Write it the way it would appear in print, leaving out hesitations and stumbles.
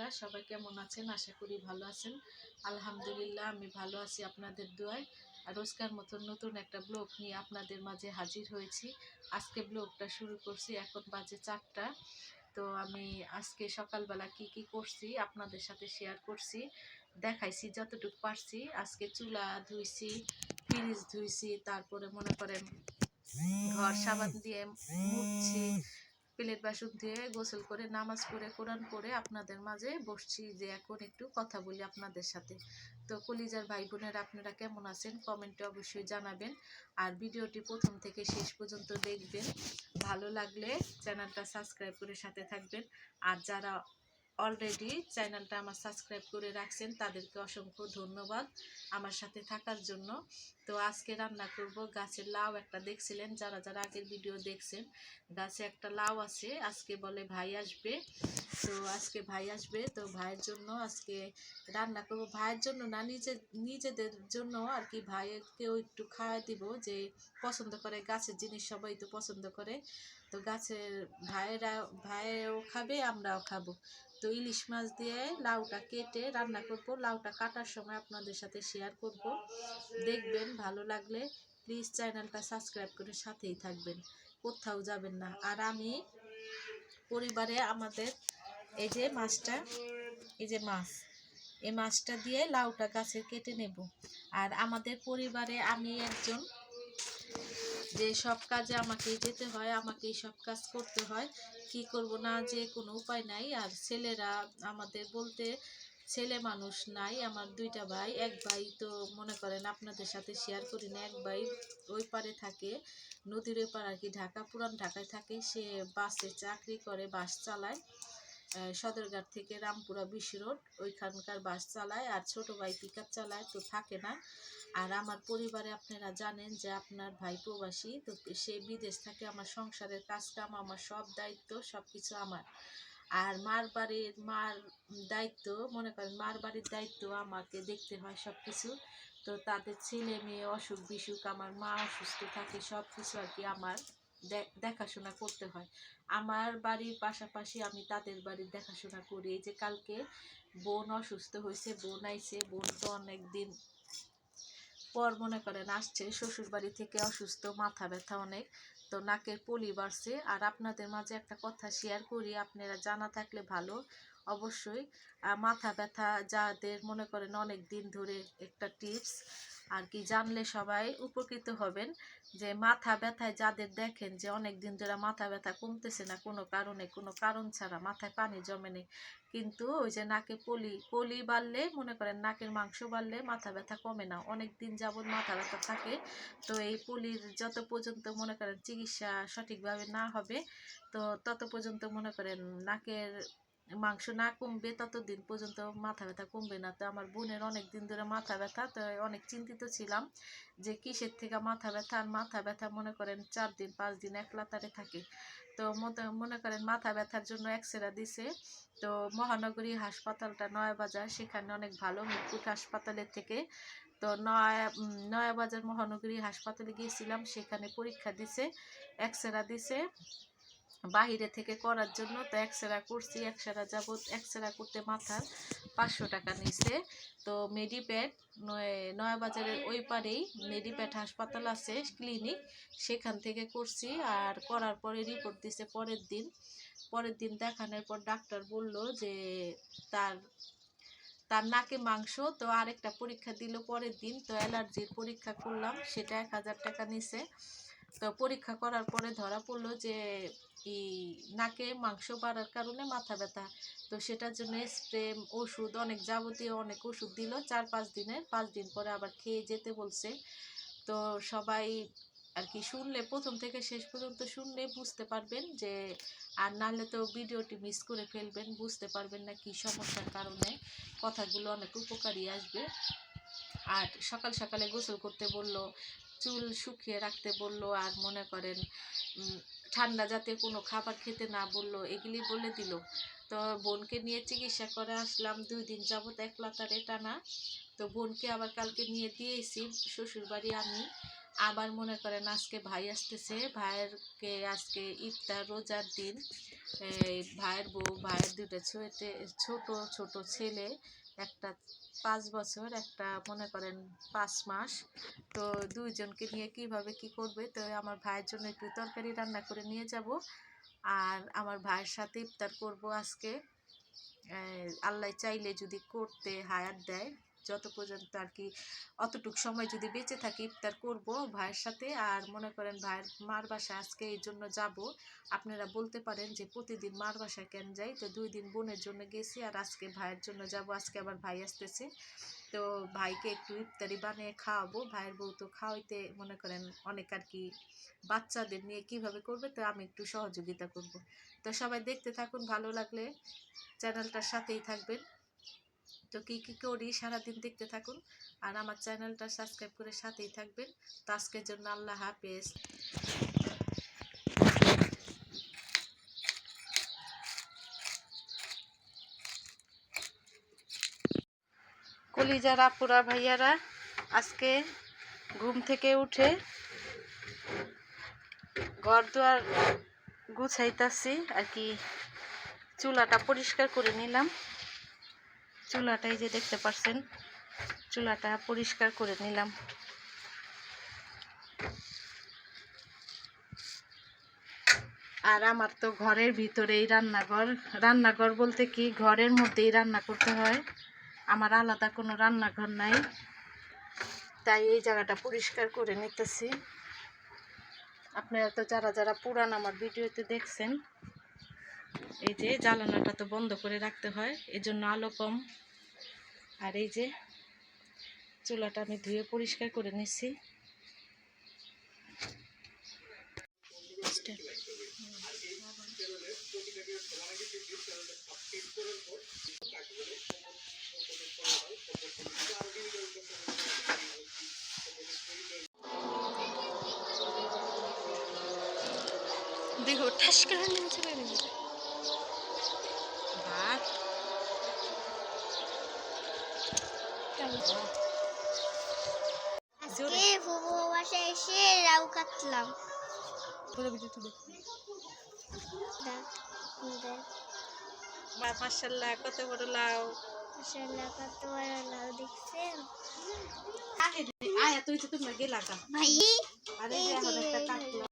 বন্ধুরা, সবাই কেমন আছেন? আশা করি ভালো আছেন। আলহামদুলিল্লাহ আমি ভালো আছি আপনাদের দোয়ায়। আর রোজকার মতন নতুন একটা ব্লগ নিয়ে আপনাদের মাঝে হাজির হয়েছি। আজকে ব্লগটা শুরু করছি, এখন বাজে 4টা। তো আমি আজকে সকালবেলা কি কি করছি আপনাদের সাথে শেয়ার করছি, দেখাইছি যতটুকু পারছি। আজকে চুলা ধুইছি, ফ্রিজ ধুইছি, তারপরে মনে করেন ঘর সাবান দিয়ে মুছছি, প্লেট বাসন ধুয়ে গোসল করে নামাজ পড়ে কোরআন পড়ে আপনাদের মাঝে বসছি যে এখন একটু কথা বলি আপনাদের সাথে। তো কলিজার ভাই বোনেরা, আপনারা কেমন আছেন কমেন্টে অবশ্যই জানাবেন। আর ভিডিওটি প্রথম থেকে শেষ পর্যন্ত দেখবেন। ভালো লাগলে চ্যানেলটা সাবস্ক্রাইব করে সাথে থাকবেন। আর যারা অলরেডি চ্যানেলটা আমার সাবস্ক্রাইব করে রাখছেন তাদেরকে অসংখ্য ধন্যবাদ আমার সাথে থাকার জন্য। তো আজকে রান্না করব গাছের লাউ। একটা দেখছিলেন যারা যারা আগের ভিডিও দেখছেন, গাছে একটা লাউ আছে। আজকে বলে ভাই আসবে, তো আজকে ভাই আসবে, তো ভাইয়ের জন্য আজকে রান্না করব। ভাইয়ের জন্য না, নিজেদের জন্য আর কি। ভাইয়েরকেও একটু খাওয়া দিব, যে পছন্দ করে গাছের জিনিস, সবাই তো পছন্দ করে। তো গাছের ভাইয়েরাও খাবে, আমরাও খাবো। তো ইলিশ মাছ দিয়ে লাউটা কেটে রান্না করব। লাউটা কাটার সময় আপনাদের সাথে শেয়ার করব, দেখবেন। ভালো লাগলে প্লিজ চ্যানেলটা সাবস্ক্রাইব করে সাথেই থাকবেন, কোথাও যাবেন না। আর আমি পরিবারে আমাদের এই যে মাছটা, এই যে মাছ, এই মাছটা দিয়ে লাউটা গাছে কেটে নেব। আর আমাদের পরিবারে আমি একজন, যে সব কাজে আমাকেই যেতে হয়, আমাকেই সব কাজ করতে হয়। কি করব না, যে কোনো উপায় নাই। আর ছেলেরা আমাদের বলতে ছেলে মানুষ নাই। আমার 2টা ভাই, এক ভাই তো মনে করেন আপনাদের সাথে শেয়ার করি না। এক ভাই ওই পারে থাকে, নদীর ওই পার আর কি, ঢাকা, পুরান ঢাকায় থাকে। সে বাসে চাকরি করে, বাস চালায়। সদরঘাট থেকে রামপুরা বিশ্ব রোড ওইখানকার বাস চালায়। আর ছোট ভাই পিকআপ চালায়, তো থাকে না। আর আমার পরিবারে আপনারা জানেন যে আপনার ভাই প্রবাসী, তো সে বিদেশ থাকে। আমার সংসারের কাজ কাম, আমার সব দায়িত্ব, সব কিছু আমার। আর মার দায়িত্ব, মনে করেন মার বাড়ির দায়িত্ব আমাকে দেখতে হয় সব কিছু। তো তাদের ছেলে মেয়ে অসুখ বিসুখ, আমার মা অসুস্থ থাকে, সব কিছু আর কি আমার দেখাশোনা করতে হয়। আমার বাড়ির পাশাপাশি আমি তাদের বাড়ির দেখাশোনা করি। এই যে কালকে বোন অসুস্থ হয়েছে, বোন আইছে। বোন তো অনেক দিন পর মনে করেন আসছে শ্বশুর বাড়ি থেকে, অসুস্থ, মাথা ব্যথা অনেক, তো নাকের পলি বাড়ছে। আর আপনাদের মাঝে একটা কথা শেয়ার করি, আপনারা জানা থাকলে ভালো অবশ্যই। মাথা ব্যথা যাদের মনে করেন অনেক দিন ধরে, একটা টিপস আর কি, জানলে সবাই উপকৃত হবেন। যে মাথা ব্যথায় যাদের দেখেন যে অনেক দিন ধরে মাথা ব্যথা কমতেছে না কোনো কারণে, কোনো কারণ ছাড়া, মাথায় পানি জমে নেই, কিন্তু ওই যে নাকে পলি বাড়লে, মনে করেন নাকের মাংস বাড়লে মাথা ব্যথা কমে না, অনেক দিন যাবত মাথা ব্যথা থাকে। তো এই পলির যত পর্যন্ত মনে করেন চিকিৎসা সঠিকভাবে না হবে, তো তত পর্যন্ত মনে করেন নাকের মাংস না কমবে, ততদিন পর্যন্ত মাথা ব্যথা কমবে না। তো আমার বোনের অনেক দিন ধরে মাথা ব্যথা, তো অনেক চিন্তিত ছিলাম যে কিসের থেকে মাথা ব্যথা। আর মাথা ব্যথা মনে করেন 4 দিন 5 দিন একলাতারে থাকে। তো মনে করেন মাথা ব্যথার জন্য এক্সরে দিছে। তো মহানগরী হাসপাতালটা নয়াবাজার, সেখানে অনেক ভালো, মিরপুর হাসপাতালের থেকে। তো নয়াবাজার মহানগরী হাসপাতালে গিয়েছিলাম, সেখানে পরীক্ষা দিছে, এক্সরে দিছে বাহিরে থেকে করার জন্য। তো এক্সরে করছি, এক্সরে যাবত এক্সরে করতে মাথার 500 টাকা নিছে। তো মেডিপ্যাড, নয়াবাজারের ওই পারেই মেডিপ্যাড হাসপাতাল আছে, ক্লিনিক, সেখান থেকে করছি। আর করার পরে রিপোর্ট দিছে পরের দিন দেখানোর পর ডাক্তার বলল যে তার তার নাকে মাংস। তো আরেকটা পরীক্ষা দিল পরের দিন, তো অ্যালার্জির পরীক্ষা করলাম, সেটা 1000 টাকা নিছে। তো পরীক্ষা করার পরে ধরা পড়লো যে নাকে মাংস বাড়ার কারণে মাথা ব্যথা। তো সেটার জন্য স্প্রে, ওষুধ, অনেক যাবতীয় অনেক ওষুধ দিল 4-5 দিনের। 5 দিন পরে আবার খেয়ে যেতে বলছে। তো সবাই আর কি শুনলে, প্রথম থেকে শেষ পর্যন্ত শুনলে বুঝতে পারবেন যে, আর নাহলে তো ভিডিওটি মিস করে ফেলবেন, বুঝতে পারবেন না কি সমস্যার কারণে। কথাগুলো অনেক উপকারী আসবে। আর সকাল সকালে গোসল করতে বলল, চুল শুকিয়ে রাখতে বলল, আর মনে করেন ঠান্ডা জাতীয় কোনো খাবার খেতে না বললো, এগুলি বলে দিল। তো বোনকে নিয়ে চিকিৎসা করে আসলাম 2 দিন যাবত একলাতারে টানা। তো বোনকে আবার কালকে নিয়ে দিয়েছি শ্বশুর বাড়ি আমি। আবার মনে করেন আজকে ভাই আসতেছে, ভাইয়েরকে আজকে ইফতার রোজার দিন। এই ভাইয়ের বউ, ভাইয়ের দুটো ছোট ছোট ছেলে, একটা 5 বছর, একটা মনে করেন 5 মাস। তো দুইজনকে নিয়ে কিভাবে কি করবে, তো আমার ভাইয়ের জন্য একটু তরকারি রান্না করে নিয়ে যাব, আর আমার ভাইয়ের সাথে ইফতার করব আজকে। আল্লাহ চাইলে যদি করতে হায়াত দেয়, যত পর্যন্ত আর কি, অতটুক সময় যদি বেঁচে থাকি ইফতার করব ভাইয়ের সাথে। আর মনে করেন ভাইয়ের মার বাসায় আজকে এই জন্য যাব। আপনারা বলতে পারেন যে প্রতিদিন মার বাসায় কেন যাই, তো 2 দিন বোনের জন্য গেছি, আর আজকে ভাইয়ের জন্য যাব। আজকে আবার ভাই আসতেছে, তো ভাইকে একটু ইফতারি বানিয়ে খাওয়াবো। ভাইয়ের বউ তো খাওয়াইতে মনে করেন অনেক আর কি, বাচ্চাদের নিয়ে কিভাবে করবে, তো আমি একটু সহযোগিতা করব। তো সবাই দেখতে থাকুন, ভালো লাগলে চ্যানেলটার সাথেই থাকবেন। তো কী কী করি সারাদিন দেখতে থাকুন, আর আমার চ্যানেলটা সাবস্ক্রাইব করে সাথেই থাকবেন। তো আজকের জন্য আল্লাহ হাফেজ। কলিজার আপুরা ভাইয়ারা, আজকে ঘুম থেকে উঠে ঘর দুয়ার গুছাইতাছি আর কি, চুলাটা পরিষ্কার করে নিলাম। চুলাটাই যে দেখতে পাচ্ছেন, চুলাটা পরিষ্কার করে নিলাম। আর আমার তো ঘরের ভিতরেই রান্নাঘর, রান্নাঘর বলতে কি ঘরের মধ্যেই রান্না করতে হয়, আমার আলাদা কোনো রান্নাঘর নাই, তাই এই জায়গাটা পরিষ্কার করে নিতেছি। আপনারা তো যারা যারা পুরান আমার ভিডিওতে দেখছেন, এই যে জ্বালানাটা তো বন্ধ করে রাখতে হয়, এজন্য আলো কম। আর এই যে চুলাটা আমি ধুয়ে পরিষ্কার করে নিচ্ছি। দেখো ঠাস করে নিচে নেমে যাবে ভাত। আজকে ফুফু বাসায় এসে লাউ কাটলাম। মাশাআল্লাহ, কত বড় লাউ! মাশাআল্লাহ, কত বড় লাউ দেখছেন আয়া তুই তো তোমরা গেলা ভাই? আরে এখন একটা কাটলাম।